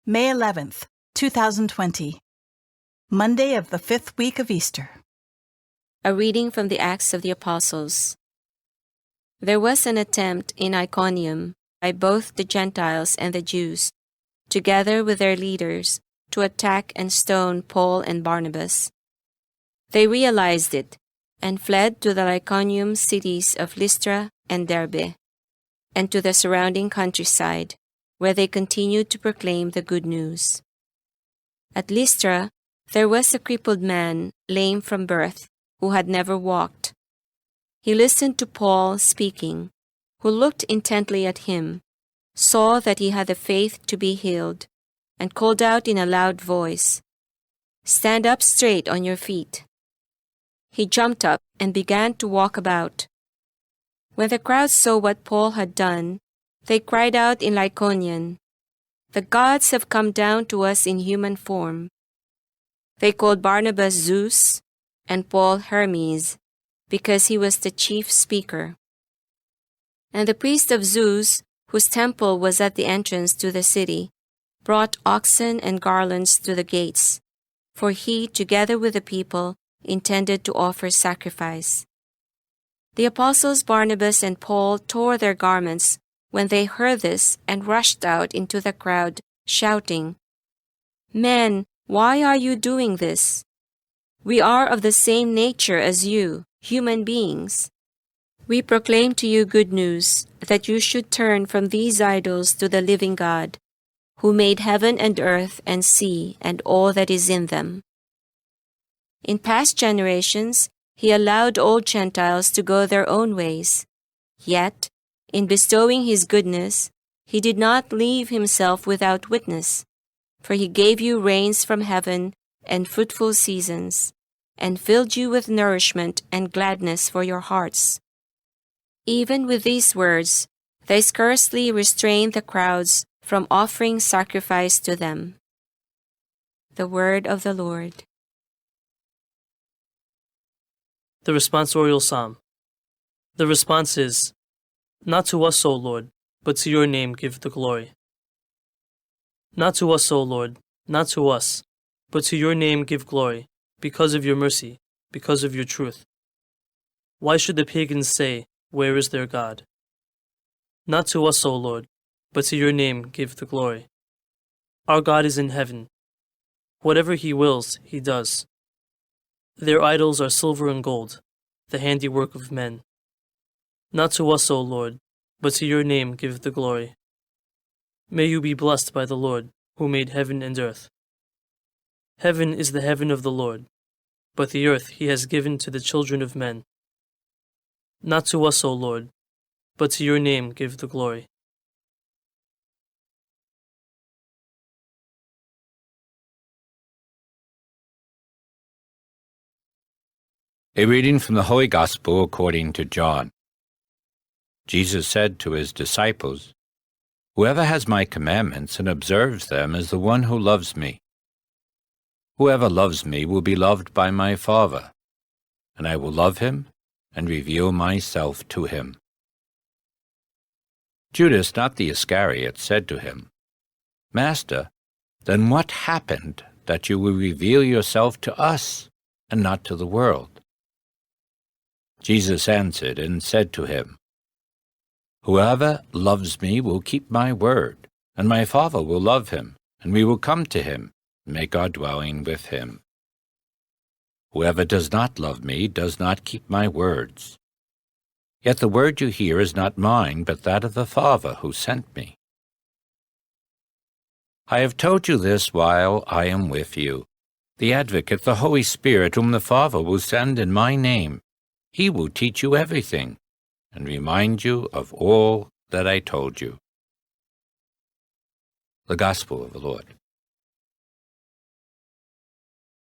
May 11th, 2020, Monday of the 5th week of Easter. A reading from the Acts of the Apostles. There was an attempt in Iconium by both the Gentiles and the Jews, together with their leaders, to attack and stone Paul and Barnabas. They realized it and fled to the Lycaonian cities of Lystra and Derbe, and to the surrounding countryside, where they continued to proclaim the good news. At Lystra, there was a crippled man, lame from birth, who had never walked. He listened to Paul speaking, who looked intently at him, saw that he had the faith to be healed, and called out in a loud voice, "Stand up straight on your feet." He jumped up and began to walk about. When the crowd saw what Paul had done, they cried out in Lycaonian, "The gods have come down to us in human form." They called Barnabas Zeus and Paul Hermes, because he was the chief speaker. And the priest of Zeus, whose temple was at the entrance to the city, brought oxen and garlands to the gates, for he, together with the people, intended to offer sacrifice. The apostles Barnabas and Paul tore their garments when they heard this and rushed out into the crowd, shouting, "Men, why are you doing this? We are of the same nature as you, human beings. We proclaim to you good news, that you should turn from these idols to the living God, who made heaven and earth and sea and all that is in them. In past generations, he allowed all Gentiles to go their own ways. Yet, in bestowing his goodness, he did not leave himself without witness, for he gave you rains from heaven and fruitful seasons, and filled you with nourishment and gladness for your hearts." Even with these words, they scarcely restrained the crowds from offering sacrifice to them. The word of the Lord. The responsorial psalm. The response is, "Not to us, O Lord, but to your name give the glory." Not to us, O Lord, not to us, but to your name give glory, because of your mercy, because of your truth. Why should the pagans say, "Where is their God?" Not to us, O Lord, but to your name give the glory. Our God is in heaven. Whatever he wills, he does. Their idols are silver and gold, the handiwork of men. Not to us, O Lord, but to your name give the glory. May you be blessed by the Lord, who made heaven and earth. Heaven is the heaven of the Lord, but the earth he has given to the children of men. Not to us, O Lord, but to your name give the glory. A reading from the Holy Gospel according to John. Jesus said to his disciples, "Whoever has my commandments and observes them is the one who loves me. Whoever loves me will be loved by my Father, and I will love him and reveal myself to him." Judas, not the Iscariot, said to him, "Master, then what happened that you will reveal yourself to us and not to the world?" Jesus answered and said to him, "Whoever loves me will keep my word, and my Father will love him, and we will come to him and make our dwelling with him. Whoever does not love me does not keep my words. Yet the word you hear is not mine, but that of the Father who sent me. I have told you this while I am with you. The Advocate, the Holy Spirit, whom the Father will send in my name, he will teach you everything and remind you of all that I told you." The Gospel of the Lord.